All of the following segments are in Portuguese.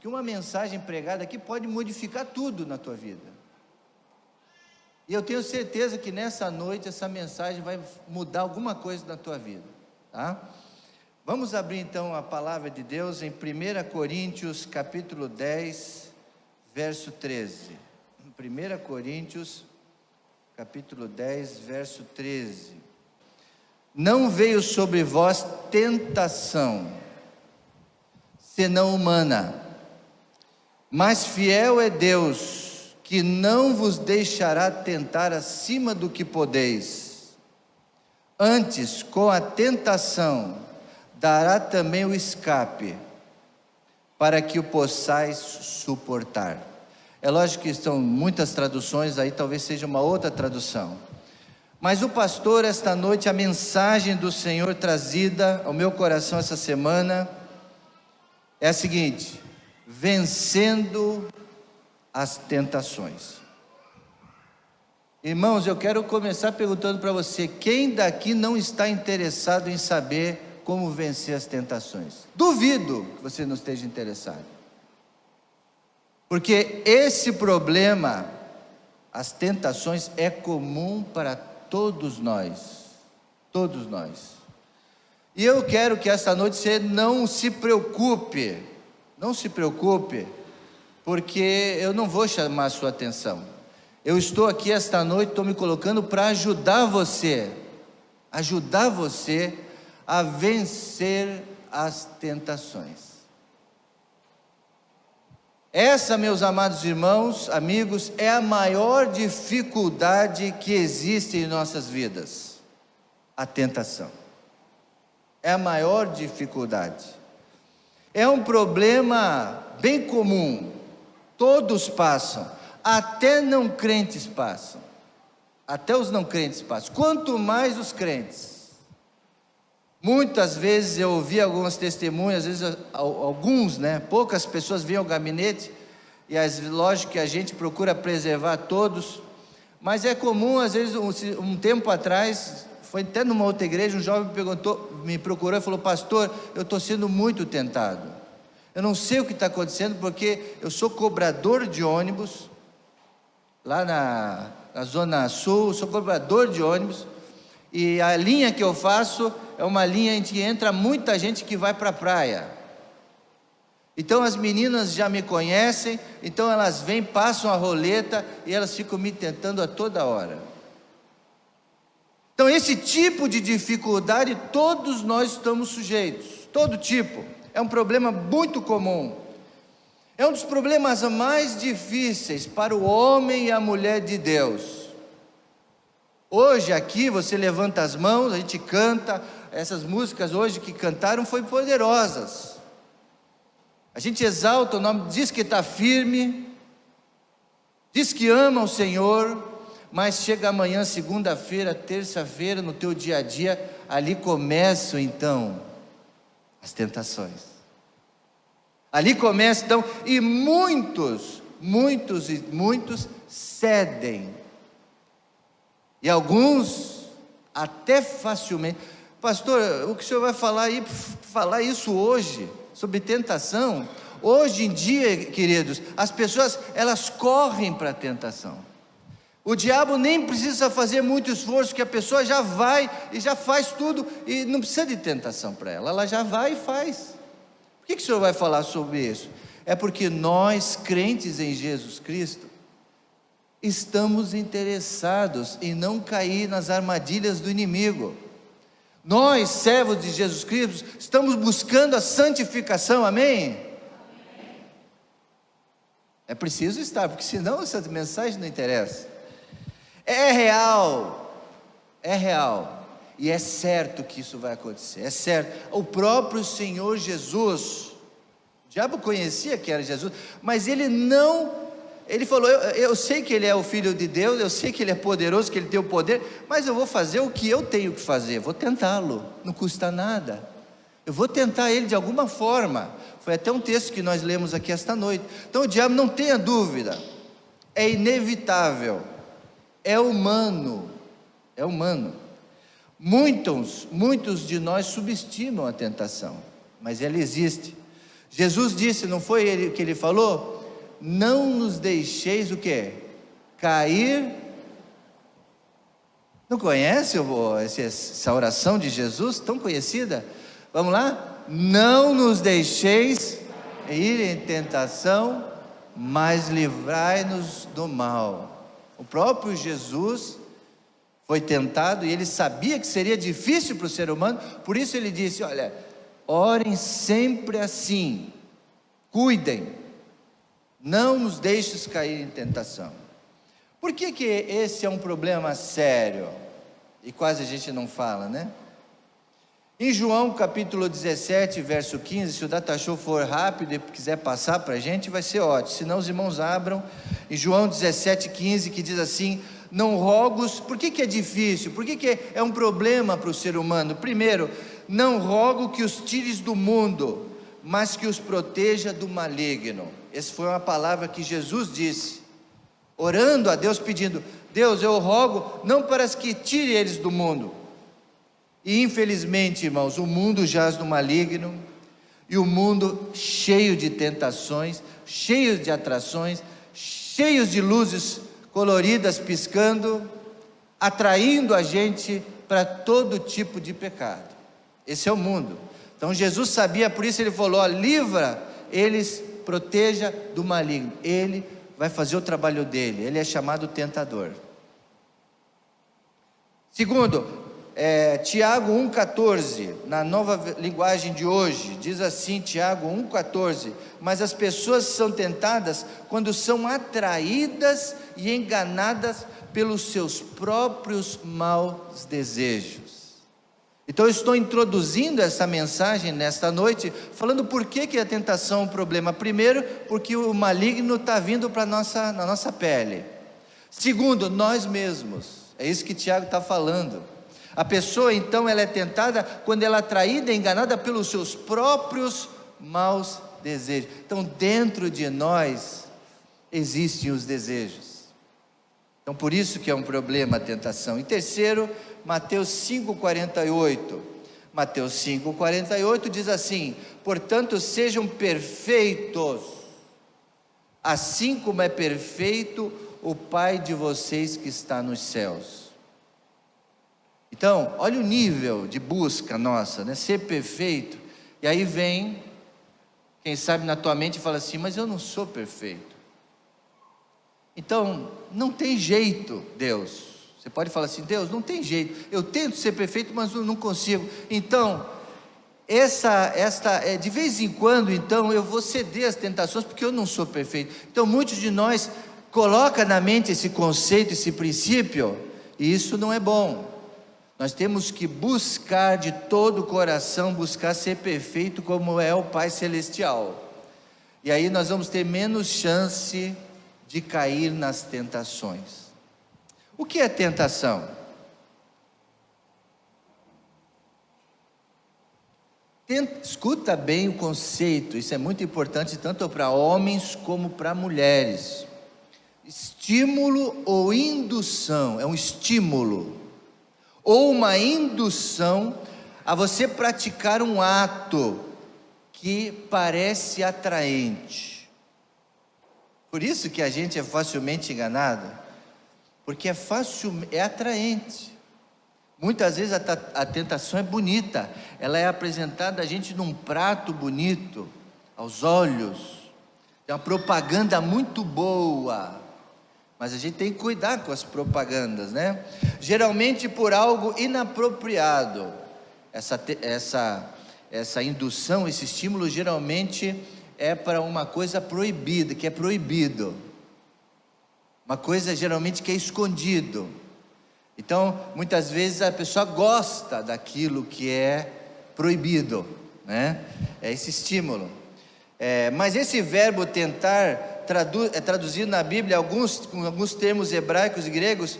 que uma mensagem pregada aqui pode modificar tudo na tua vida. E eu tenho certeza que nessa noite essa mensagem vai mudar alguma coisa na tua vida, tá? Vamos abrir então a palavra de Deus em 1 Coríntios capítulo 10, verso 13. 1 Coríntios capítulo 10, verso 13. Não veio sobre vós tentação, senão humana, mas fiel é Deus, que não vos deixará tentar acima do que podeis. Antes, com a tentação, dará também o escape, para que o possais suportar. É lógico que estão muitas traduções aí, talvez seja uma outra tradução. Mas o pastor, esta noite, a mensagem do Senhor trazida ao meu coração essa semana é a seguinte: vencendo as tentações. Irmãos, eu quero começar perguntando para você: quem daqui não está interessado em saber como vencer as tentações? Duvido que você não esteja interessado, porque esse problema, as tentações, é comum para todos nós, e eu quero que esta noite você não se preocupe, porque eu não vou chamar a sua atenção. Eu estou aqui esta noite, estou me colocando para ajudar você a vencer as tentações. Essa, meus amados irmãos, amigos, é a maior dificuldade que existe em nossas vidas, a tentação. É a maior dificuldade. É um problema bem comum, todos passam, até não crentes passam, até os não crentes passam, quanto mais os crentes. Muitas vezes eu ouvi algumas testemunhas, às vezes alguns, poucas pessoas vêm ao gabinete, e lógico que a gente procura preservar todos, mas é comum, às vezes, um tempo atrás, foi até numa outra igreja, um jovem me procurou e falou: pastor, eu estou sendo muito tentado, eu não sei o que está acontecendo, porque eu sou cobrador de ônibus, lá na Zona Sul, sou cobrador de ônibus, e a linha que eu faço é uma linha em que entra muita gente que vai para a praia. Então as meninas já me conhecem, então elas vêm, passam a roleta e elas ficam me tentando a toda hora. Então esse tipo de dificuldade todos nós estamos sujeitos, todo tipo, é um problema muito comum. É um dos problemas mais difíceis para o homem e a mulher de Deus. Hoje aqui você levanta as mãos, a gente canta, essas músicas hoje que cantaram foram poderosas. A gente exalta o nome, diz que está firme, diz que ama o Senhor, mas chega amanhã, segunda-feira, terça-feira, no teu dia a dia, ali começam então as tentações. Ali começam então, e muitos cedem. E alguns até facilmente. Pastor, o que o senhor vai falar isso hoje, sobre tentação? Hoje em dia, queridos, as pessoas, elas correm para a tentação. O diabo nem precisa fazer muito esforço, que a pessoa já vai e já faz tudo, e não precisa de tentação para ela já vai e faz. Por que o senhor vai falar sobre isso? É porque nós, crentes em Jesus Cristo, estamos interessados em não cair nas armadilhas do inimigo. Nós, servos de Jesus Cristo, estamos buscando a santificação, amém? É preciso estar, porque senão essa mensagem não interessa. É real, e é certo que isso vai acontecer, é certo. O próprio Senhor Jesus, o diabo conhecia que era Jesus, mas ele falou: eu sei que ele é o Filho de Deus, eu sei que ele é poderoso, que ele tem o poder, mas eu vou fazer o que eu tenho que fazer, vou tentá-lo, não custa nada, eu vou tentar ele de alguma forma. Foi até um texto que nós lemos aqui esta noite. Então o diabo, não tenha dúvida, é inevitável, é humano. Muitos de nós subestimam a tentação, mas ela existe. Jesus disse, não foi ele que ele falou? Não nos deixeis o quê? Cair. Não conhece essa oração de Jesus, tão conhecida? Vamos lá? Não nos deixeis ir em tentação, mas livrai-nos do mal. O próprio Jesus foi tentado e ele sabia que seria difícil para o ser humano, por isso ele disse, olha, orem sempre assim, cuidem, não nos deixes cair em tentação. Por que esse é um problema sério? E quase a gente não fala, né? Em João capítulo 17, verso 15, se o data show for rápido e quiser passar para a gente, vai ser ótimo, senão os irmãos abram, em João 17, 15, que diz assim, não rogo, por que é difícil? Por que é um problema para o ser humano? Primeiro, não rogo que os tires do mundo, mas que os proteja do maligno. Essa foi uma palavra que Jesus disse, orando a Deus, pedindo, Deus, eu rogo, não para que tire eles do mundo. E infelizmente, irmãos, o mundo jaz no maligno, e o mundo cheio de tentações, cheio de atrações, cheios de luzes coloridas piscando, atraindo a gente para todo tipo de pecado. Esse é o mundo. Então Jesus sabia, por isso ele falou, livra eles, proteja do maligno. Ele vai fazer o trabalho dele, ele é chamado tentador. Segundo, Tiago 1,14, na nova linguagem de hoje, diz assim, Tiago 1,14, mas as pessoas são tentadas quando são atraídas e enganadas pelos seus próprios maus desejos. Então eu estou introduzindo essa mensagem nesta noite, falando por que a tentação é um problema. Primeiro, porque o maligno está vindo na nossa pele. Segundo, nós mesmos, é isso que Tiago está falando. A pessoa então ela é tentada quando ela é atraída e enganada pelos seus próprios maus desejos. Então dentro de nós existem os desejos. Então por isso que é um problema a tentação. E terceiro, Mateus 5,48. Mateus 5,48 diz assim, portanto sejam perfeitos, assim como é perfeito o Pai de vocês que está nos céus. Então, olha o nível de busca nossa, né? Ser perfeito. E aí vem, quem sabe na tua mente fala assim, mas eu não sou perfeito. Então, não tem jeito, Deus. Você pode falar assim, Deus, não tem jeito. Eu tento ser perfeito, mas eu não consigo. Então, de vez em quando, então, eu vou ceder às tentações, porque eu não sou perfeito. Então, muitos de nós colocam na mente esse conceito, esse princípio, e isso não é bom. Nós temos que buscar de todo o coração, buscar ser perfeito como é o Pai Celestial. E aí nós vamos ter menos chance de cair nas tentações. O que é tentação? Escuta bem o conceito, isso é muito importante tanto para homens como para mulheres. Estímulo ou indução, é um estímulo ou uma indução a você praticar um ato que parece atraente. Por isso que a gente é facilmente enganado, porque é atraente. Muitas vezes a tentação é bonita, ela é apresentada a gente num prato bonito, aos olhos, é uma propaganda muito boa. Mas a gente tem que cuidar com as propagandas, né? Geralmente por algo inapropriado. Essa indução, esse estímulo geralmente é para uma coisa proibida, que é proibido. Uma coisa geralmente que é escondido. Então, muitas vezes a pessoa gosta daquilo que é proibido, né? É esse estímulo. Mas esse verbo tentar é traduzido na Bíblia com alguns termos hebraicos e gregos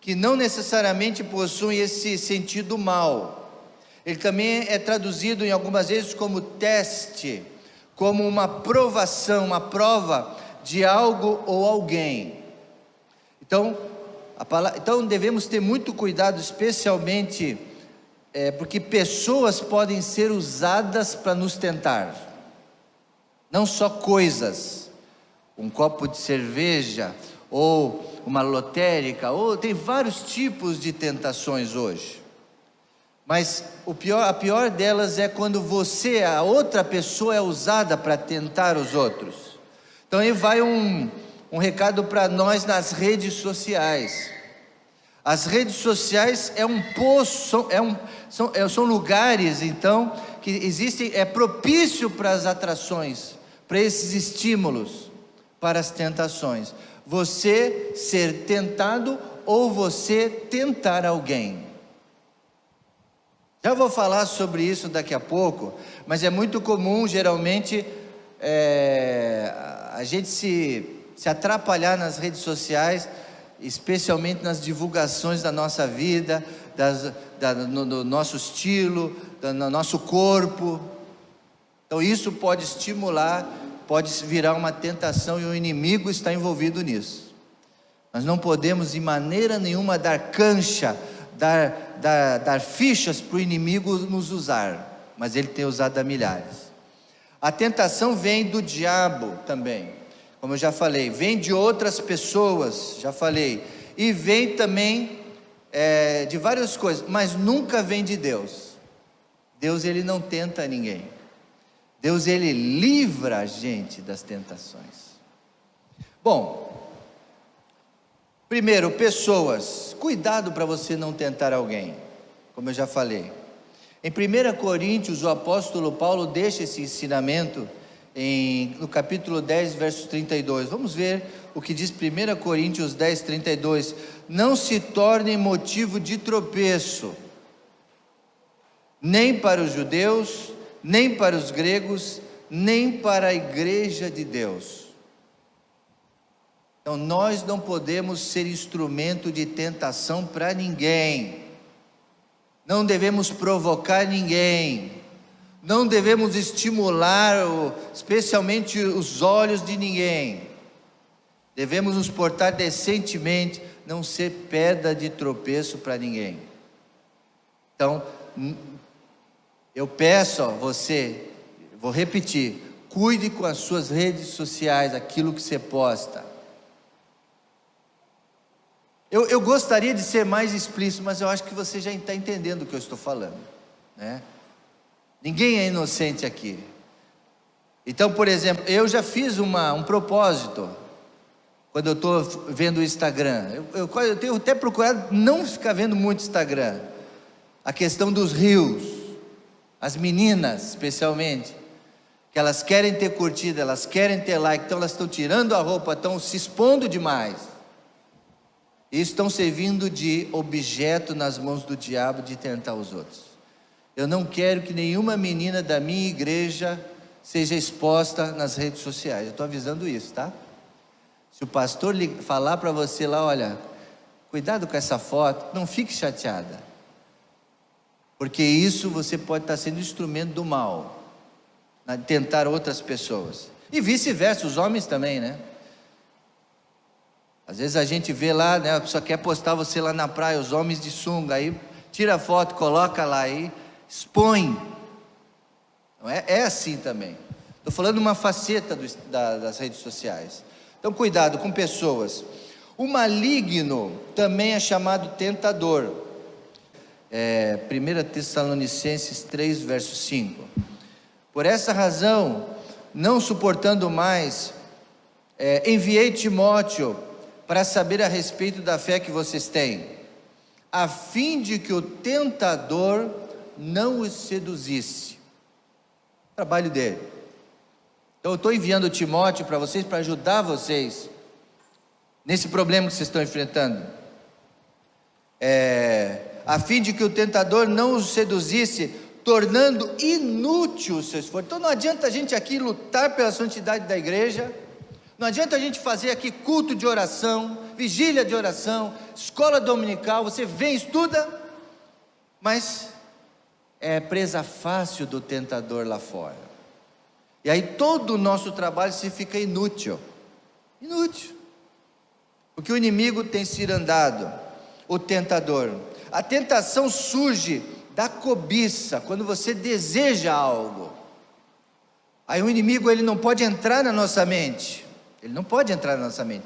que não necessariamente possuem esse sentido mal. Ele também é traduzido em algumas vezes como teste, como uma provação, uma prova de algo ou alguém. Então devemos ter muito cuidado, especialmente porque pessoas podem ser usadas para nos tentar. Não só coisas, um copo de cerveja, ou uma lotérica, ou tem vários tipos de tentações hoje. Mas a pior delas é quando a outra pessoa é usada para tentar os outros. Então aí vai um recado para nós nas redes sociais. As redes sociais é um poço, são lugares então que existem, é propício para as atrações, para esses estímulos, para as tentações. Você ser tentado ou você tentar alguém. Já vou falar sobre isso daqui a pouco, mas é muito comum geralmente a gente se atrapalhar nas redes sociais, especialmente nas divulgações da nossa vida, do nosso estilo, do nosso corpo. Então isso pode estimular, pode virar uma tentação e o inimigo está envolvido nisso. Nós não podemos de maneira nenhuma dar cancha, dar fichas para o inimigo nos usar, mas ele tem usado a milhares. A tentação vem do diabo também, como eu já falei, vem de outras pessoas, já falei, e vem também de várias coisas, mas nunca vem de Deus. Deus, ele não tenta ninguém. Deus, ele livra a gente das tentações. Bom, primeiro, pessoas, cuidado para você não tentar alguém, como eu já falei. Em 1 Coríntios, o apóstolo Paulo deixa esse ensinamento no capítulo 10, verso 32. Vamos ver o que diz 1 Coríntios 10, 32. Não se tornem motivo de tropeço, nem para os judeus, nem para os gregos, nem para a igreja de Deus. Então nós não podemos ser instrumento de tentação para ninguém. Não devemos provocar ninguém. Não devemos estimular, especialmente os olhos de ninguém. Devemos nos portar decentemente, não ser pedra de tropeço para ninguém. Então, eu peço a você, vou repetir, cuide com as suas redes sociais, aquilo que você posta. Eu gostaria de ser mais explícito, mas eu acho que você já está entendendo o que eu estou falando, né? Ninguém é inocente aqui. Então, por exemplo, eu já fiz um propósito, quando eu estou vendo o Instagram, eu tenho até procurado não ficar vendo muito Instagram, a questão dos reels, as meninas especialmente, que elas querem ter curtida, elas querem ter like, então elas estão tirando a roupa, estão se expondo demais, e estão servindo de objeto nas mãos do diabo de tentar os outros. Eu não quero que nenhuma menina da minha igreja seja exposta nas redes sociais, eu estou avisando isso, tá? Se o pastor falar para você lá, olha, cuidado com essa foto, não fique chateada, porque isso você pode estar sendo instrumento do mal, tentar outras pessoas, e vice-versa, os homens também, né? Às vezes a gente vê lá, né, a pessoa quer postar você lá na praia, os homens de sunga, aí tira a foto, coloca lá aí, expõe. Então é assim também. Estou falando uma faceta das redes sociais. Então cuidado com pessoas. O maligno também é chamado tentador. 1 Tessalonicenses 3, verso 5. Por essa razão, não suportando mais, enviei Timóteo para saber a respeito da fé que vocês têm, a fim de que o tentador não os seduzisse. Trabalho dele. Então eu estou enviando Timóteo para vocês, para ajudar vocês nesse problema que vocês estão enfrentando, a fim de que o tentador não os seduzisse, tornando inútil o seu esforço. Então não adianta a gente aqui lutar pela santidade da igreja, não adianta a gente fazer aqui culto de oração, vigília de oração, escola dominical, você vem, estuda, mas é presa fácil do tentador lá fora. E aí todo o nosso trabalho se fica inútil. Inútil. Porque o inimigo tem cirandado, o tentador. A tentação surge da cobiça, quando você deseja algo. Aí o inimigo, ele não pode entrar na nossa mente, ele não pode entrar na nossa mente,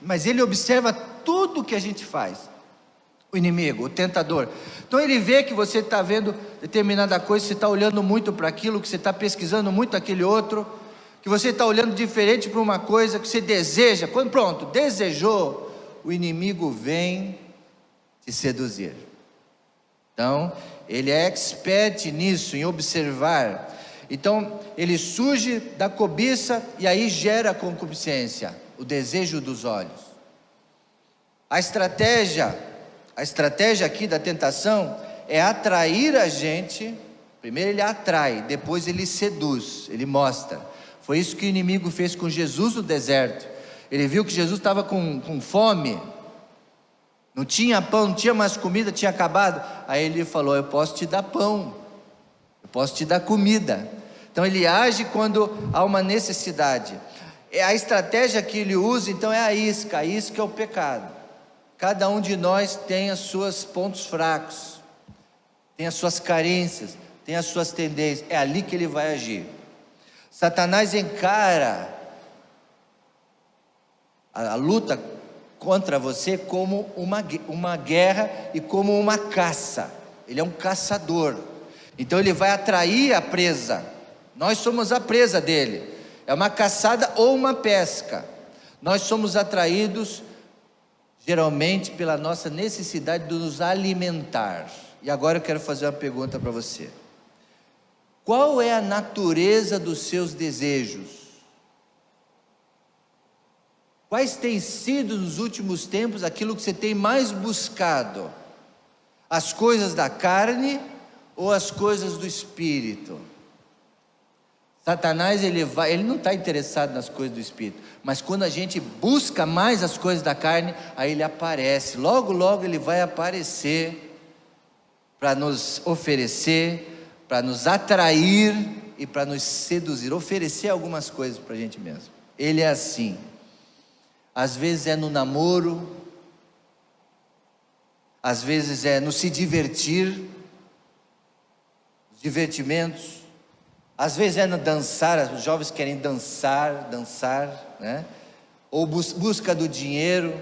mas ele observa tudo que a gente faz. O inimigo, o tentador. Então ele vê que você está vendo determinada coisa, você está olhando muito para aquilo, que você está pesquisando muito aquele outro, que você está olhando diferente para uma coisa que você deseja. Quando pronto, desejou, o inimigo vem te seduzir. Então ele é expert nisso, em observar. Então ele surge da cobiça e aí gera a concupiscência, o desejo dos olhos. A estratégia aqui da tentação é atrair a gente. Primeiro ele atrai, depois ele seduz, ele mostra. Foi isso que o inimigo fez com Jesus no deserto. Ele viu que Jesus estava com fome, não tinha pão, não tinha mais comida, tinha acabado. Aí ele falou: eu posso te dar pão, eu posso te dar comida. Então ele age quando há uma necessidade. A estratégia que ele usa então é a isca é o pecado. Cada um de nós tem os seus pontos fracos, tem as suas carências, tem as suas tendências, é ali que ele vai agir. Satanás encara a luta contra você como uma guerra e como uma caça. Ele é um caçador, então ele vai atrair a presa. Nós somos a presa dele, é uma caçada ou uma pesca. Nós somos atraídos geralmente pela nossa necessidade de nos alimentar. E agora eu quero fazer uma pergunta para você: qual é a natureza dos seus desejos? Quais têm sido nos últimos tempos aquilo que você tem mais buscado? As coisas da carne ou as coisas do espírito? Satanás, ele não está interessado nas coisas do espírito, mas quando a gente busca mais as coisas da carne, aí ele aparece, logo ele vai aparecer, para nos oferecer, para nos atrair e para nos seduzir, oferecer algumas coisas para a gente mesmo. Ele é assim, às vezes é no namoro, às vezes é no se divertir, os divertimentos, às vezes é no dançar. Os jovens querem dançar, né? Ou busca do dinheiro,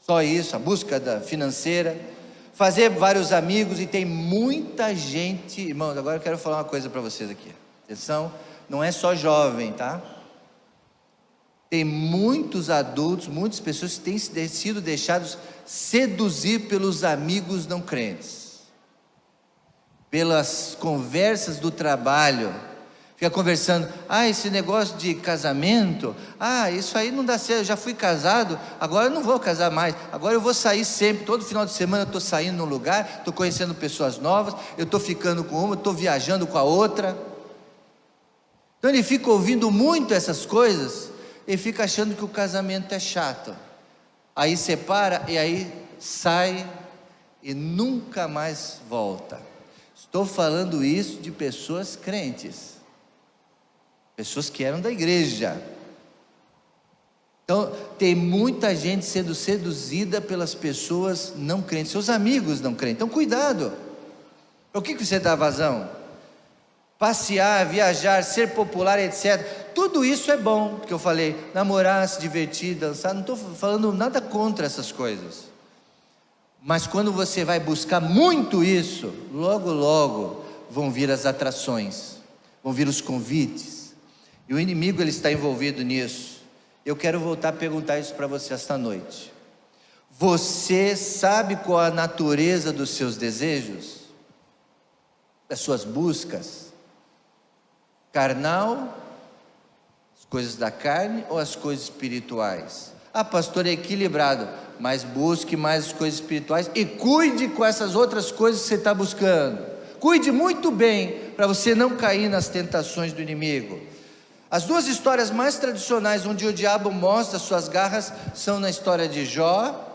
só isso, a busca financeira, fazer vários amigos. E tem muita gente, irmãos, agora eu quero falar uma coisa para vocês aqui, atenção, não é só jovem, tá? Tem muitos adultos, muitas pessoas que têm sido deixados seduzir pelos amigos não crentes, pelas conversas do trabalho. Fica conversando: esse negócio de casamento, isso aí não dá certo, eu já fui casado, agora eu não vou casar mais, agora eu vou sair sempre, todo final de semana eu estou saindo num lugar, estou conhecendo pessoas novas, eu estou ficando com uma, estou viajando com a outra. Então ele fica ouvindo muito essas coisas, e fica achando que o casamento é chato, aí separa e aí sai e nunca mais volta. Estou falando isso de pessoas crentes, pessoas que eram da igreja. Então tem muita gente sendo seduzida pelas pessoas não crentes, seus amigos não crentes. Então cuidado, para o que você dá vazão? Passear, viajar, ser popular, etc. Tudo isso é bom, que eu falei, namorar, se divertir, dançar, não estou falando nada contra essas coisas. Mas quando você vai buscar muito isso, logo vão vir as atrações, vão vir os convites, e o inimigo, ele está envolvido nisso. Eu quero voltar a perguntar isso para você esta noite: você sabe qual a natureza dos seus desejos, das suas buscas? Carnal, as coisas da carne, ou as coisas espirituais? Pastor, é equilibrado, mas busque mais as coisas espirituais e cuide com essas outras coisas que você está buscando. Cuide muito bem, para você não cair nas tentações do inimigo. As duas histórias mais tradicionais onde o diabo mostra suas garras são na história de Jó,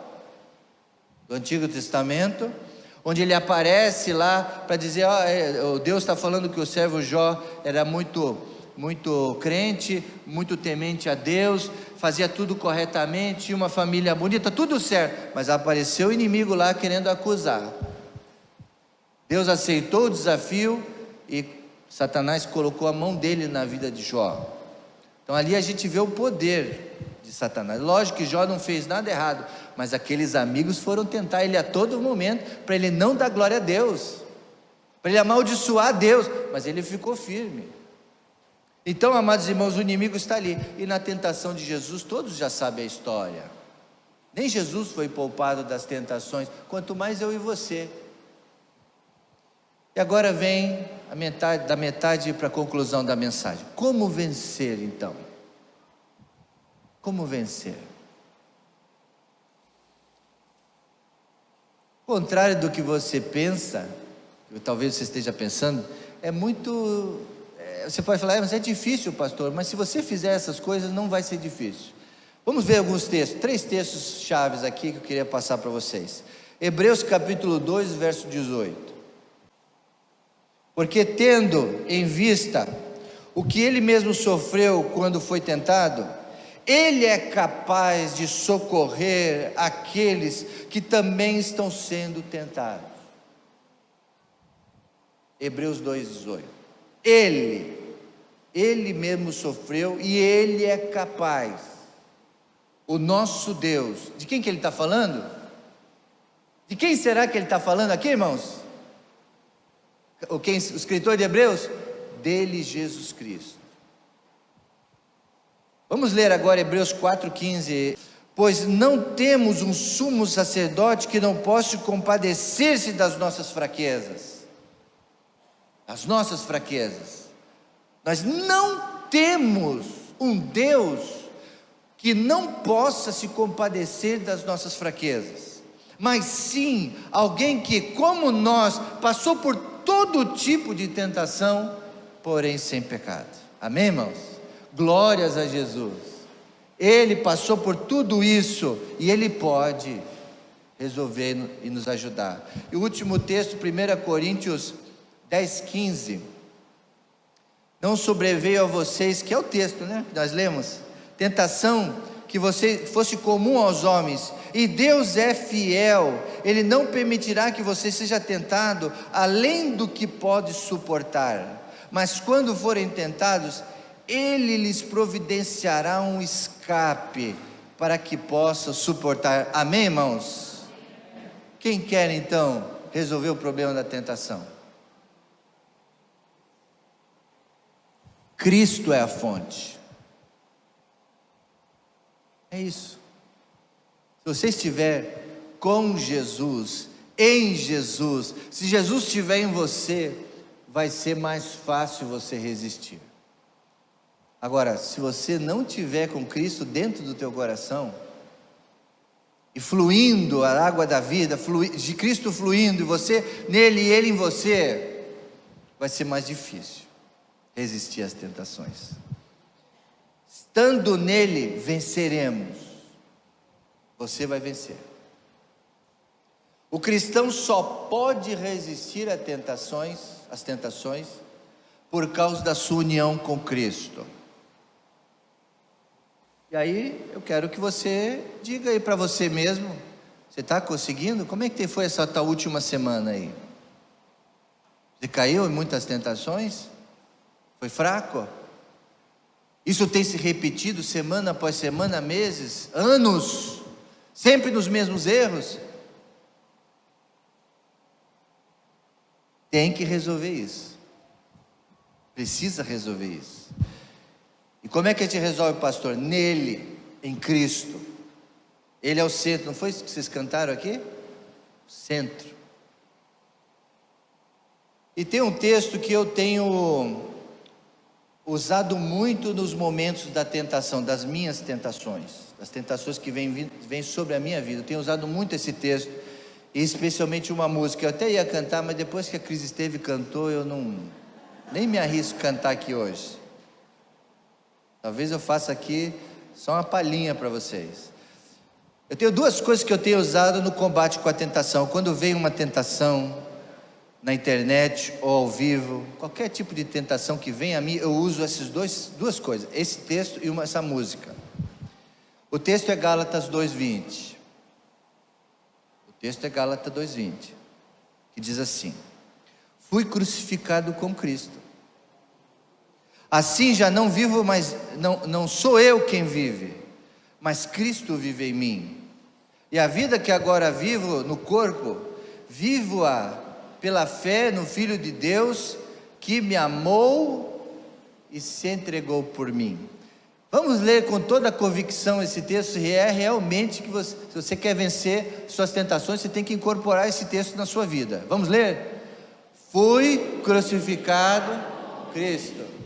do Antigo Testamento, onde ele aparece lá para dizer: Deus está falando que o servo Jó era muito crente, muito temente a Deus, fazia tudo corretamente, tinha uma família bonita, tudo certo, mas apareceu o inimigo lá querendo acusar. Deus aceitou o desafio e Satanás colocou a mão dele na vida de Jó. Então ali a gente vê o poder de Satanás. Lógico que Jó não fez nada errado, mas aqueles amigos foram tentar ele a todo momento, para ele não dar glória a Deus, para ele amaldiçoar Deus, mas ele ficou firme. Então, amados irmãos, o inimigo está ali, e na tentação de Jesus, todos já sabem a história. Nem Jesus foi poupado das tentações, quanto mais eu e você. E agora vem da metade para a conclusão da mensagem. Como vencer então? Como vencer? Ao contrário do que você pensa, talvez você esteja pensando, você pode falar, mas é difícil, pastor, mas se você fizer essas coisas não vai ser difícil. Vamos ver alguns textos, 3 textos chaves aqui que eu queria passar para vocês. Hebreus capítulo 2, verso 18. Porque tendo em vista o que ele mesmo sofreu quando foi tentado, ele é capaz de socorrer aqueles que também estão sendo tentados. Hebreus 2,18. Ele mesmo sofreu e ele é capaz. O nosso Deus, de quem que ele está falando? De quem será que ele está falando aqui, irmãos? O escritor de Hebreus? Dele, Jesus Cristo. Vamos ler agora Hebreus 4,15. Pois não temos um sumo sacerdote que não possa compadecer-se das nossas fraquezas. As nossas fraquezas. Nós não temos um Deus que não possa se compadecer das nossas fraquezas, mas sim alguém que, como nós, passou por todo tipo de tentação, porém sem pecado. Amém, irmãos? Glórias a Jesus. Ele passou por tudo isso e ele pode resolver e nos ajudar. E o último texto, 1 Coríntios 10,15. Não sobreveio a vocês, que é o texto, né? Nós lemos. Tentação que fosse comum aos homens, e Deus é fiel, Ele não permitirá que você seja tentado além do que pode suportar, mas quando forem tentados, Ele lhes providenciará um escape, para que possam suportar. Amém, irmãos? Quem quer então resolver o problema da tentação? Cristo é a fonte. É isso. Se você estiver com Jesus, em Jesus, se Jesus estiver em você, vai ser mais fácil você resistir. Agora, se você não tiver com Cristo dentro do teu coração, e fluindo a água da vida, de Cristo fluindo, e você nele e ele em você, vai ser mais difícil resistir às tentações. Estando nele, venceremos. Você vai vencer. O cristão só pode resistir às tentações, por causa da sua união com Cristo. E aí, eu quero que você diga aí para você mesmo, você está conseguindo? Como é que foi essa tua última semana aí? Você caiu em muitas tentações? Foi fraco? Isso tem se repetido semana após semana, meses, anos, sempre nos mesmos erros? Tem que resolver isso. Precisa resolver isso. E como é que a gente resolve, pastor? Nele, em Cristo. Ele é o centro, não foi isso que vocês cantaram aqui? Centro. E tem um texto que eu tenho usado muito nos momentos da tentação, das minhas tentações, das tentações que vêm sobre a minha vida. Eu tenho usado muito esse texto, e especialmente uma música. Eu até ia cantar, mas depois que a Cris Esteve cantou, eu nem me arrisco a cantar aqui hoje. Talvez eu faça aqui só uma palhinha para vocês. Eu tenho 2 coisas que eu tenho usado no combate com a tentação. Quando vem uma tentação na internet ou ao vivo, qualquer tipo de tentação que vem a mim, eu uso essas duas coisas, esse texto e essa música. O texto é Gálatas 2:20. O texto é Gálatas 2:20, que diz assim: fui crucificado com Cristo, Assim já não vivo mais, não sou eu quem vive, mas Cristo vive em mim. E a vida que agora vivo no corpo, vivo-a pela fé no Filho de Deus, que me amou e se entregou por mim. Vamos ler com toda a convicção esse texto, e é realmente que se você quer vencer suas tentações, você tem que incorporar esse texto na sua vida. Vamos ler? Fui crucificado com Cristo.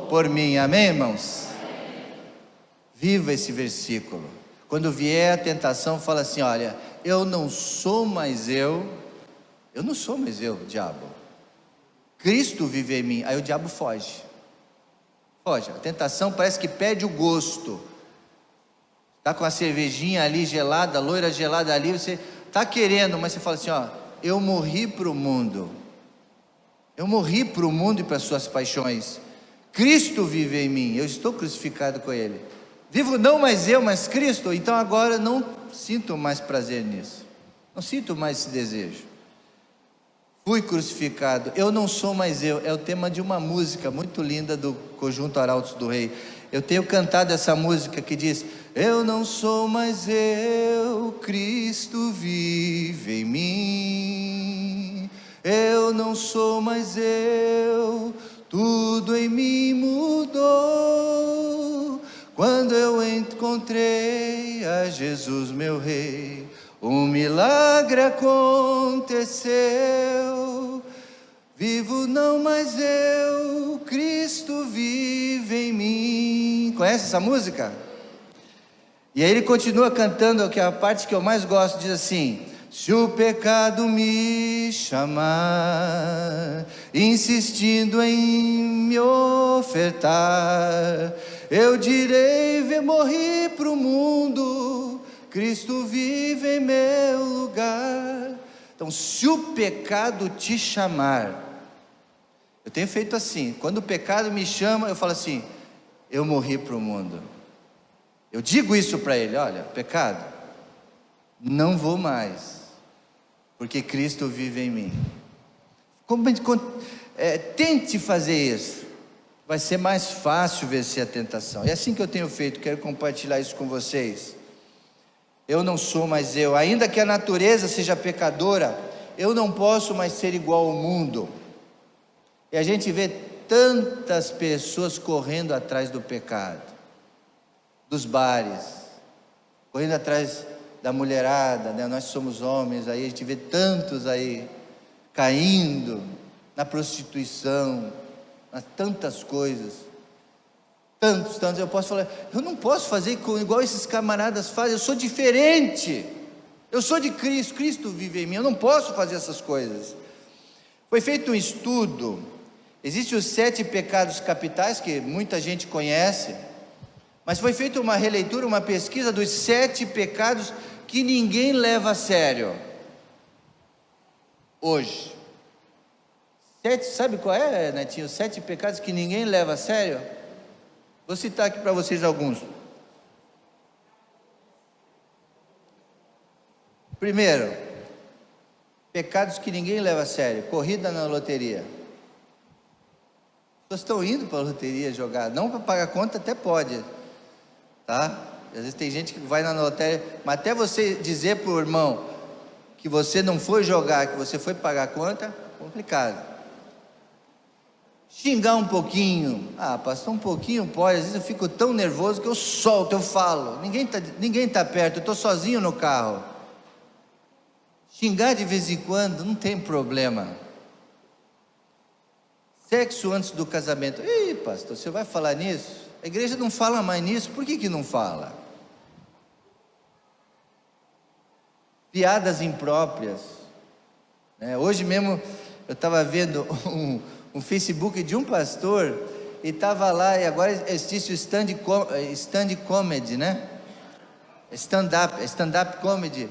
Por mim, amém, irmãos? Viva esse versículo. Quando vier a tentação, fala assim: olha, eu não sou mais eu não sou mais eu, diabo. Cristo vive em mim. Aí o diabo foge. A tentação parece que perde o gosto. Está com a cervejinha ali gelada, a loira gelada ali, você está querendo, mas você fala assim: ó, eu morri para o mundo. Eu morri para o mundo e para as suas paixões. Cristo vive em mim, eu estou crucificado com Ele. Vivo não mais eu, mas Cristo. Então agora não sinto mais prazer nisso. Não sinto mais esse desejo. Fui crucificado, eu não sou mais eu. É o tema de uma música muito linda do Conjunto Arautos do Rei. Eu tenho cantado essa música que diz: eu não sou mais eu, Cristo vive em mim. Eu não sou mais eu, tudo em mim mudou, quando eu encontrei a Jesus meu Rei. Um milagre aconteceu, vivo não mais eu, Cristo vive em mim. Conhece essa música? E aí ele continua cantando, que é a parte que eu mais gosto, diz assim: se o pecado me chamar, insistindo em me ofertar, eu direi: morri para o mundo, Cristo vive em meu lugar. Então, se o pecado te chamar, eu tenho feito assim, quando o pecado me chama, eu falo assim: eu morri para o mundo. Eu digo isso para ele: olha, pecado, não vou mais, porque Cristo vive em mim. Tente fazer isso, vai ser mais fácil vencer a tentação. É assim que eu tenho feito, quero compartilhar isso com vocês. Eu não sou mais eu, ainda que a natureza seja pecadora, eu não posso mais ser igual ao mundo. E a gente vê tantas pessoas correndo atrás do pecado, dos bares, correndo atrás da mulherada, né? Nós somos homens, aí a gente vê tantos aí caindo na prostituição, nas tantas coisas, tantos, eu posso falar: eu não posso fazer igual esses camaradas fazem, eu sou diferente, eu sou de Cristo, Cristo vive em mim, eu não posso fazer essas coisas. Foi feito um estudo, existem os 7 pecados capitais, que muita gente conhece, mas foi feita uma releitura, uma pesquisa dos 7 pecados que ninguém leva a sério hoje. 7, sabe qual é, Netinho? 7 pecados que ninguém leva a sério? Vou citar aqui para vocês alguns. Primeiro, pecados que ninguém leva a sério: corrida na loteria. As pessoas estão indo para a loteria jogar, não para pagar conta, até pode, tá? Às vezes tem gente que vai na loteria, mas até você dizer para o irmão que você não foi jogar, que você foi pagar a conta, complicado. Xingar um pouquinho, pastor, um pouquinho pode, às vezes eu fico tão nervoso que eu solto, eu falo, ninguém tá perto, eu estou sozinho no carro. Xingar de vez em quando, não tem problema. Sexo antes do casamento, ei pastor, você vai falar nisso? A igreja não fala mais nisso, por que não fala? Piadas impróprias, né? Hoje mesmo eu estava vendo um Facebook de um pastor, e estava lá, e agora existe o stand comedy, né? Stand-up comedy,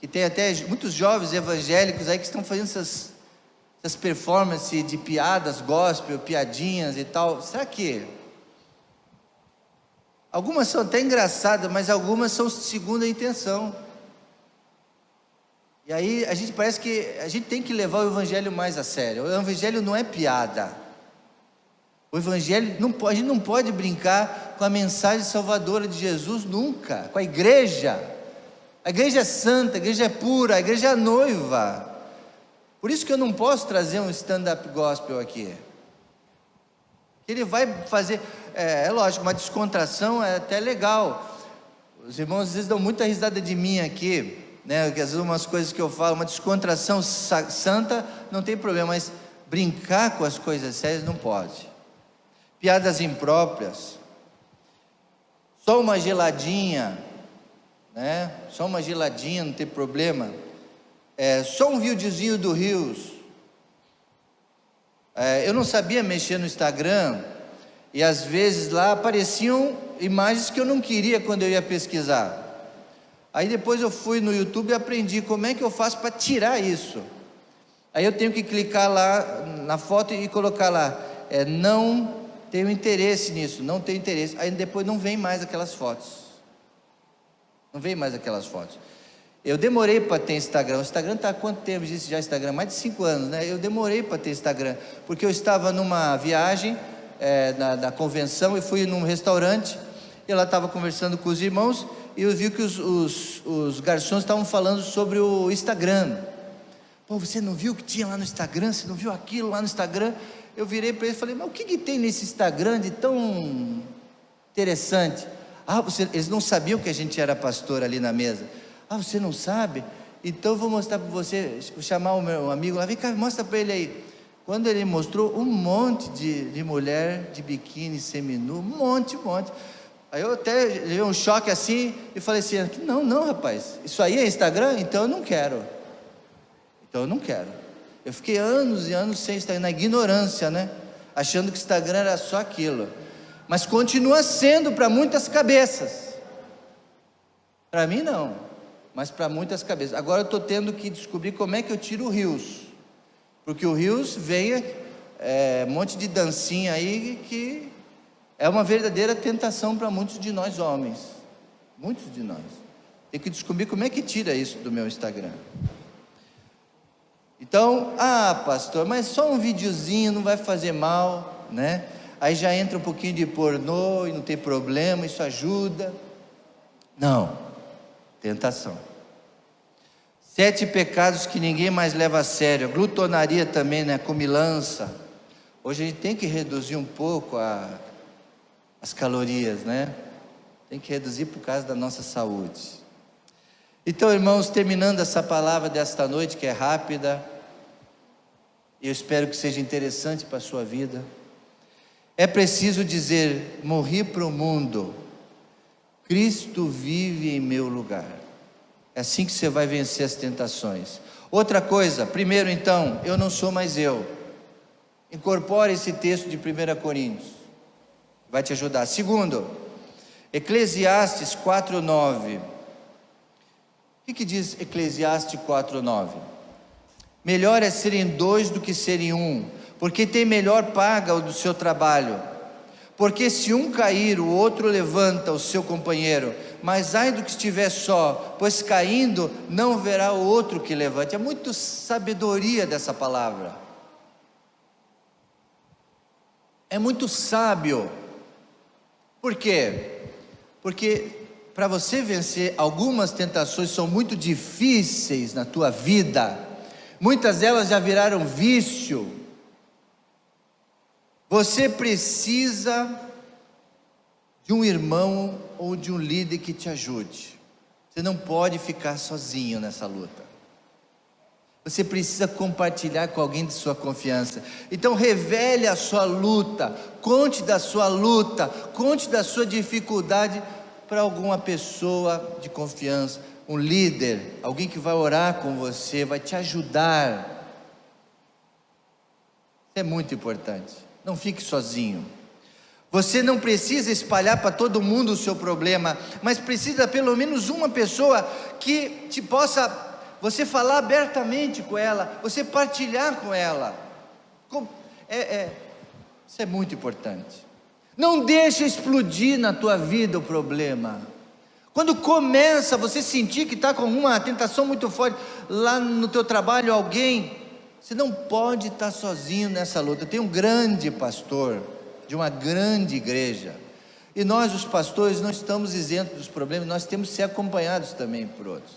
que tem até muitos jovens evangélicos aí que estão fazendo essas performances de piadas gospel, piadinhas e tal, será que algumas são até engraçadas, mas algumas são segunda intenção? E aí a gente parece que a gente tem que levar o evangelho mais a sério. O evangelho não é piada. O evangelho, a gente não pode brincar com a mensagem salvadora de Jesus nunca, com a igreja. A igreja é santa, a igreja é pura, a igreja é a noiva. Por isso que eu não posso trazer um stand-up gospel aqui. Ele vai fazer, é lógico, uma descontração é até legal. Os irmãos às vezes dão muita risada de mim aqui, né? Porque às vezes umas coisas que eu falo, uma descontração santa não tem problema, mas brincar com as coisas sérias não pode. Piadas impróprias, só uma geladinha, né? Só uma geladinha, não tem problema. Só um videozinho do Rios. Eu não sabia mexer no Instagram, e às vezes lá apareciam imagens que eu não queria quando eu ia pesquisar. Aí depois eu fui no YouTube e aprendi como é que eu faço para tirar isso. Aí eu tenho que clicar lá na foto e colocar lá, não tenho interesse nisso, não tenho interesse. Aí depois não vem mais aquelas fotos. Não vem mais aquelas fotos. Eu demorei para ter Instagram. O Instagram está há quanto tempo existe já Instagram? Mais de 5 anos, né? Eu demorei para ter Instagram, porque eu estava numa viagem da convenção e fui num restaurante, e ela estava conversando com os irmãos, e eu vi que os garçons estavam falando sobre o Instagram. Pô, você não viu o que tinha lá no Instagram? Você não viu aquilo lá no Instagram? Eu virei para eles e falei, mas o que tem nesse Instagram de tão interessante? Eles não sabiam que a gente era pastor ali na mesa. Você não sabe? Então eu vou mostrar para você, vou chamar o meu amigo lá, vem cá, mostra para ele aí. Quando ele mostrou um monte de mulher de biquíni seminu, um monte. Aí eu até levei um choque assim e falei assim, não rapaz, isso aí é Instagram? Então eu não quero. Eu fiquei anos e anos sem Instagram, na ignorância, né? Achando que Instagram era só aquilo. Mas continua sendo para muitas cabeças. Para mim não, mas para muitas cabeças. Agora eu estou tendo que descobrir como é que eu tiro o Rios. Porque o Rios vem um monte de dancinha aí que é uma verdadeira tentação para muitos de nós homens. Muitos de nós. Tem que descobrir como é que tira isso do meu Instagram. Então, pastor, mas só um videozinho não vai fazer mal, né? Aí já entra um pouquinho de pornô e não tem problema, isso ajuda. Não, tentação. 7 pecados que ninguém mais leva a sério. A glutonaria também, né? Comilança. Hoje a gente tem que reduzir um pouco as calorias, né? Tem que reduzir por causa da nossa saúde. Então, irmãos, terminando essa palavra desta noite, que é rápida, eu espero que seja interessante para a sua vida. É preciso dizer, morri para o mundo, Cristo vive em meu lugar. É assim que você vai vencer as tentações. Outra coisa, primeiro então, eu não sou mais eu. Incorpore esse texto de 1 Coríntios, vai te ajudar. Segundo, Eclesiastes 4:9. O que diz Eclesiastes 4:9? Melhor é serem 2 do que serem 1, porque tem melhor paga o do seu trabalho. Porque se um cair, o outro levanta o seu companheiro, mas ai do que estiver só, pois caindo não verá o outro que levante. É muito sabedoria dessa palavra. É muito sábio. Por quê? Porque para você vencer, algumas tentações são muito difíceis na tua vida, muitas delas já viraram vício. Você precisa de um irmão ou de um líder que te ajude. Você não pode ficar sozinho nessa luta. Você precisa compartilhar com alguém de sua confiança. Então revele a sua luta, conte da sua luta, conte da sua dificuldade para alguma pessoa de confiança, um líder, alguém que vai orar com você, vai te ajudar. Isso é muito importante. Não fique sozinho. Você não precisa espalhar para todo mundo o seu problema, mas precisa pelo menos uma pessoa que te possa você falar abertamente com ela, você partilhar com ela. Isso é muito importante. Não deixa explodir na tua vida o problema. Quando começa você sentir que está com uma tentação muito forte, lá no teu trabalho você não pode estar sozinho nessa luta. Tem um grande pastor de uma grande igreja, e nós os pastores não estamos isentos dos problemas, nós temos que ser acompanhados também por outros.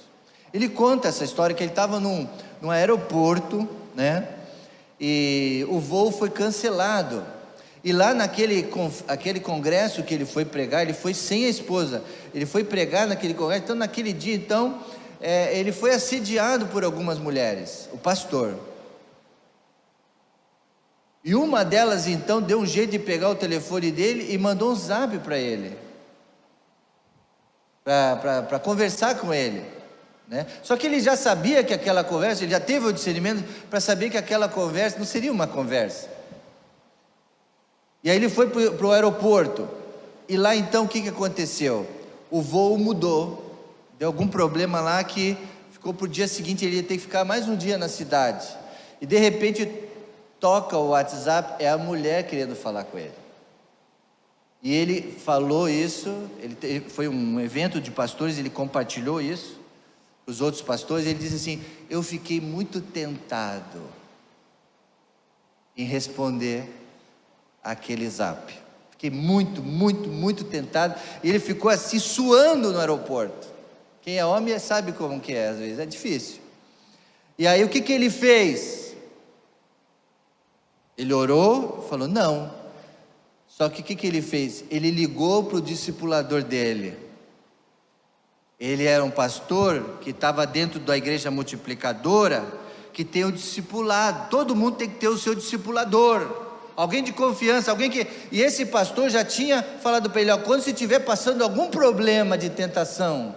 Ele conta essa história, que ele estava num aeroporto, né? E o voo foi cancelado, e lá aquele congresso que ele foi pregar, ele foi sem a esposa, ele foi pregar naquele congresso. Então naquele dia, ele foi assediado por algumas mulheres, o pastor, e uma delas então deu um jeito de pegar o telefone dele e mandou um zap para ele, para conversar com ele, né? Só que ele já sabia que aquela conversa, ele já teve o discernimento para saber que aquela conversa não seria uma conversa. E aí ele foi para o aeroporto, e lá então o que aconteceu? O voo mudou, deu algum problema lá que ficou para o dia seguinte, ele ia ter que ficar mais um dia na cidade, e de repente toca o WhatsApp, é a mulher querendo falar com ele. E ele falou isso, foi um evento de pastores, ele compartilhou isso, os outros pastores, ele disse assim: eu fiquei muito tentado em responder aquele zap, fiquei muito tentado, e ele ficou assim suando no aeroporto. Quem é homem sabe como que é, às vezes é difícil. E aí o que ele fez? Ele orou, falou não. Só que o que ele fez? Ele ligou para o discipulador dele. Ele era um pastor que estava dentro da igreja multiplicadora, que tem o discipulado. Todo mundo tem que ter o seu discipulador, alguém de confiança, e esse pastor já tinha falado para ele: ó, quando você estiver passando algum problema de tentação,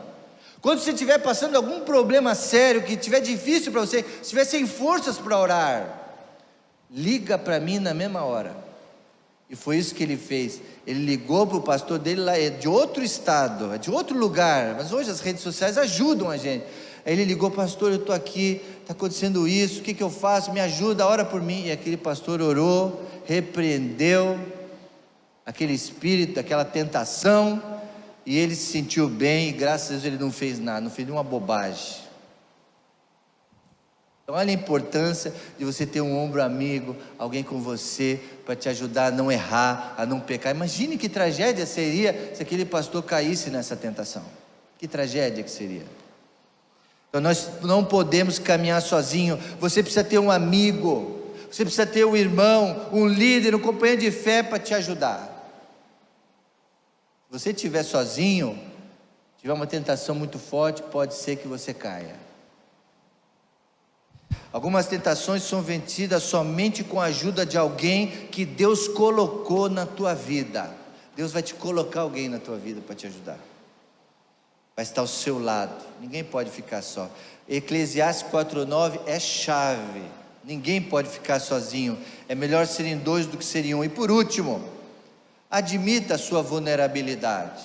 quando você estiver passando algum problema sério, que estiver difícil para você, se estiver sem forças para orar, liga para mim na mesma hora. E foi isso que ele fez. Ele ligou para o pastor dele lá, é de outro estado, é de outro lugar, mas hoje as redes sociais ajudam a gente. Aí ele ligou: pastor, eu estou aqui, está acontecendo isso, o que eu faço? Me ajuda, ora por mim. E aquele pastor orou, repreendeu aquele espírito, aquela tentação, e ele se sentiu bem, e graças a Deus ele não fez nada, não fez nenhuma bobagem. Então olha a importância de você ter um ombro amigo, alguém com você, para te ajudar a não errar, a não pecar. Imagine que tragédia seria se aquele pastor caísse nessa tentação. Que tragédia que seria. Então nós não podemos caminhar sozinho. Você precisa ter um amigo, você precisa ter um irmão, um líder, um companheiro de fé para te ajudar. Se você estiver sozinho, tiver uma tentação muito forte, pode ser que você caia. Algumas tentações são vencidas somente com a ajuda de alguém que Deus colocou na tua vida. Deus vai te colocar alguém na tua vida para te ajudar, vai estar ao seu lado, ninguém pode ficar só. Eclesiastes 4:9 é chave, ninguém pode ficar sozinho, é melhor serem dois do que serem um. E por último, admita a sua vulnerabilidade,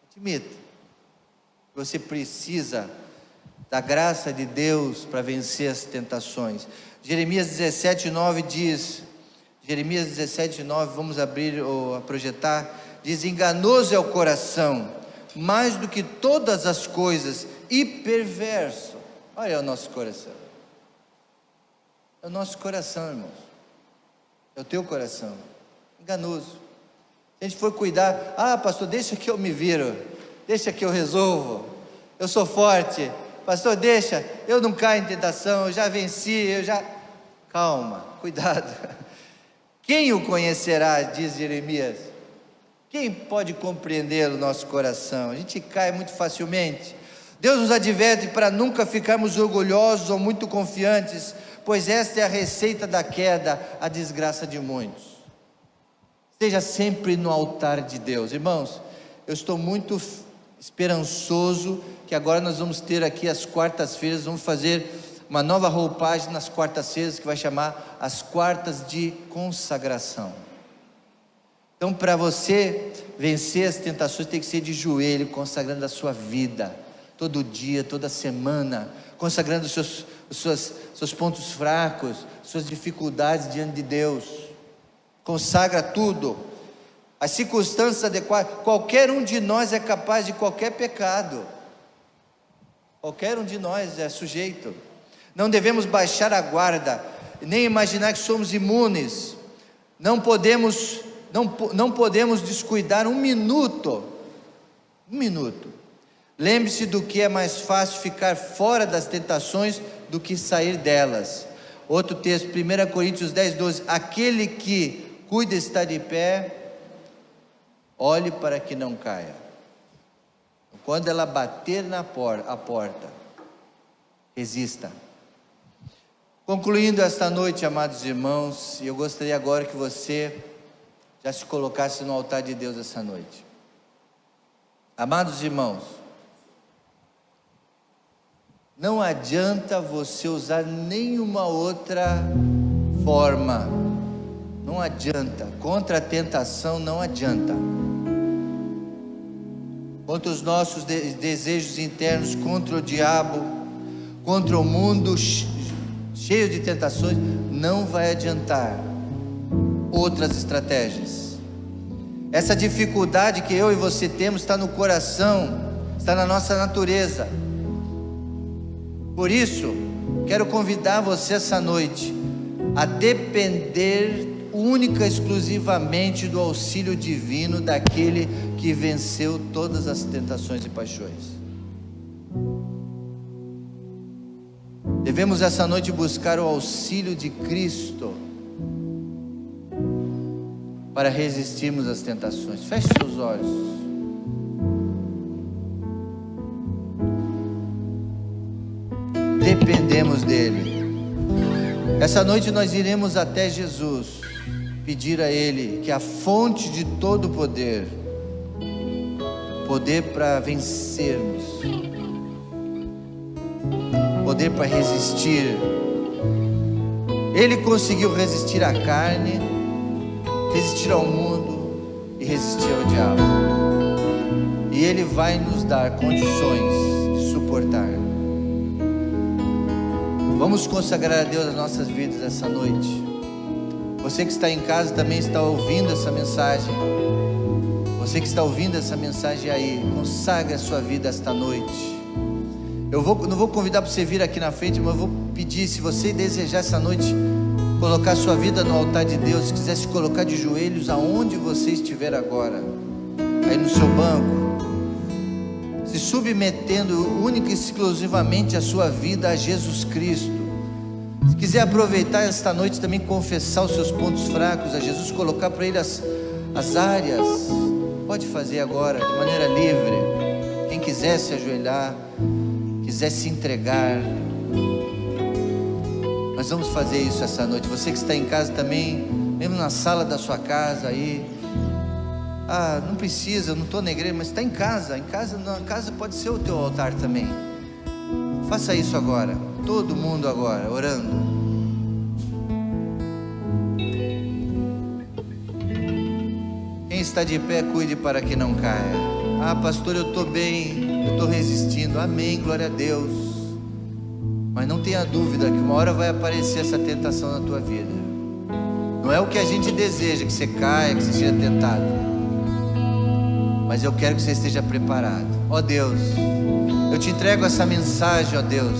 admita que você precisa da graça de Deus para vencer as tentações. Jeremias 17:9 diz, Jeremias 17:9, vamos abrir ou projetar, diz: enganoso é o coração, mais do que todas as coisas, e perverso. Olha o nosso coração, é o nosso coração, irmãos, é o teu coração, enganoso. Se a gente for cuidar, pastor, deixa que eu me viro, deixa que eu resolvo, eu sou forte, pastor, deixa, eu não caio em tentação, eu já venci, calma, cuidado. Quem o conhecerá, diz Jeremias? Quem pode compreender o nosso coração? A gente cai muito facilmente. Deus nos adverte para nunca ficarmos orgulhosos ou muito confiantes, pois esta é a receita da queda, a desgraça de muitos. Esteja sempre no altar de Deus. Irmãos, eu estou muito esperançoso que agora nós vamos ter aqui as quartas-feiras, vamos fazer uma nova roupagem nas quartas-feiras, que vai chamar as quartas de consagração. Então, para você vencer as tentações, tem que ser de joelho, consagrando a sua vida, todo dia, toda semana, consagrando os seus pontos fracos, suas dificuldades diante de Deus. Consagra tudo, as circunstâncias adequadas. Qualquer um de nós é capaz de qualquer pecado, qualquer um de nós é sujeito. Não devemos baixar a guarda, nem imaginar que somos imunes. Não podemos descuidar um minuto. Lembre-se do que é mais fácil ficar fora das tentações do que sair delas. Outro texto, 1 Coríntios 10:12, aquele que cuida estar de pé, olhe para que não caia. Quando ela bater a porta, resista. Concluindo esta noite, amados irmãos, eu gostaria agora que você já se colocasse no altar de Deus essa noite. Amados irmãos, não adianta você usar nenhuma outra forma, não adianta, contra a tentação não adianta, contra os nossos desejos internos, contra o diabo, contra o mundo cheio de tentações, não vai adiantar outras estratégias. Essa dificuldade que eu e você temos está no coração, está na nossa natureza. Por isso, quero convidar você essa noite a depender única e exclusivamente do auxílio divino daquele que venceu todas as tentações e paixões. Devemos essa noite buscar o auxílio de Cristo para resistirmos às tentações. Feche seus olhos. Dependemos dele. Essa noite nós iremos até Jesus, pedir a Ele que a fonte de todo poder para vencermos, poder para resistir. Ele conseguiu resistir à carne, resistir ao mundo e resistir ao diabo, e Ele vai nos dar condições de suportar. Vamos consagrar a Deus as nossas vidas essa noite. Você que está em casa também está ouvindo essa mensagem. Você que está ouvindo essa mensagem aí, consagre a sua vida esta noite. Não vou convidar para você vir aqui na frente, mas eu vou pedir, se você desejar essa noite colocar a sua vida no altar de Deus, se quiser se colocar de joelhos aonde você estiver agora, aí no seu banco, se submetendo única e exclusivamente a sua vida a Jesus Cristo. Se quiser aproveitar esta noite também, confessar os seus pontos fracos a Jesus, colocar para Ele as áreas, pode fazer agora de maneira livre. Quem quiser se ajoelhar, quiser se entregar, nós vamos fazer isso essa noite. Você que está em casa também, mesmo na sala da sua casa aí, não precisa, eu não estou na igreja, mas está em casa, na casa pode ser o teu altar também. Faça isso agora, todo mundo agora, orando. Quem está de pé, cuide para que não caia. Pastor, eu estou bem, eu estou resistindo. Amém, glória a Deus. Mas não tenha dúvida que uma hora vai aparecer essa tentação na tua vida. Não é o que a gente deseja, que você caia, que você seja tentado, mas eu quero que você esteja preparado. Ó Deus, eu te entrego essa mensagem, ó Deus,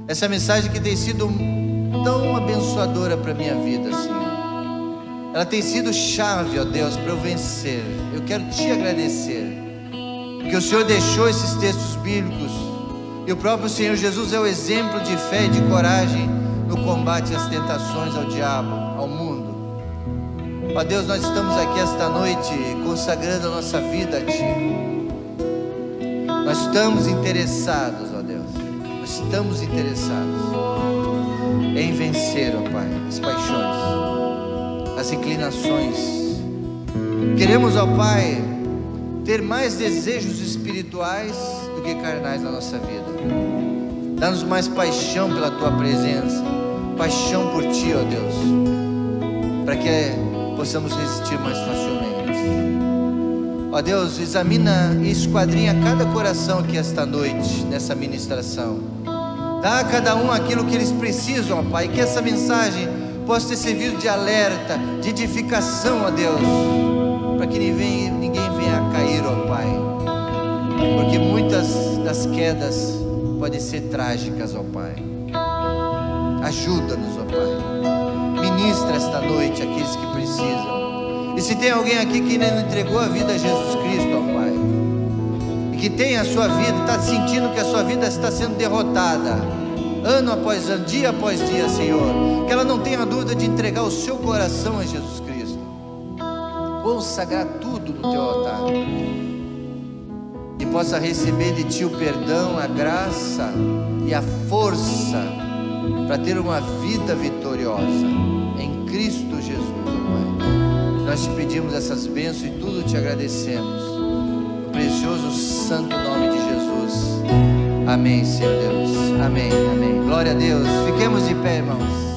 essa mensagem que tem sido tão abençoadora para a minha vida, Senhor. Ela tem sido chave, ó Deus, para eu vencer. Eu quero te agradecer, porque o Senhor deixou esses textos bíblicos, e o próprio Senhor Jesus é o exemplo de fé e de coragem no combate às tentações, ao diabo, ao mundo. Ó Deus, nós estamos aqui esta noite consagrando a nossa vida a Ti. Nós estamos interessados, ó Deus, nós estamos interessados em vencer, ó Pai, as paixões, as inclinações. Queremos, ó Pai, ter mais desejos espirituais do que carnais na nossa vida. Dá-nos mais paixão pela Tua presença, paixão por Ti, ó Deus, para que possamos resistir mais facilmente. Ó Deus, examina e esquadrinha cada coração aqui esta noite, nessa ministração. Dá a cada um aquilo que eles precisam, ó Pai, que essa mensagem possa ter servido de alerta, de edificação, ó Deus, para que ninguém venha a cair, ó Pai, porque muitas das quedas podem ser trágicas, ó Pai. Ajuda-nos, ó Pai, ministra esta noite aqueles que precisam. E se tem alguém aqui que ainda não entregou a vida a Jesus Cristo, ó Pai, e que tem a sua vida, está sentindo que a sua vida está sendo derrotada, ano após ano, dia após dia, Senhor, que ela não tenha dúvida de entregar o seu coração a Jesus Cristo, consagrar tudo no teu altar, e possa receber de Ti o perdão, a graça e a força para ter uma vida vitoriosa em Cristo Jesus, ó Pai. Nós Te pedimos essas bênçãos e tudo Te agradecemos, no precioso santo nome de Jesus. Amém, Senhor Deus. Amém, amém. Glória a Deus. Fiquemos de pé, irmãos.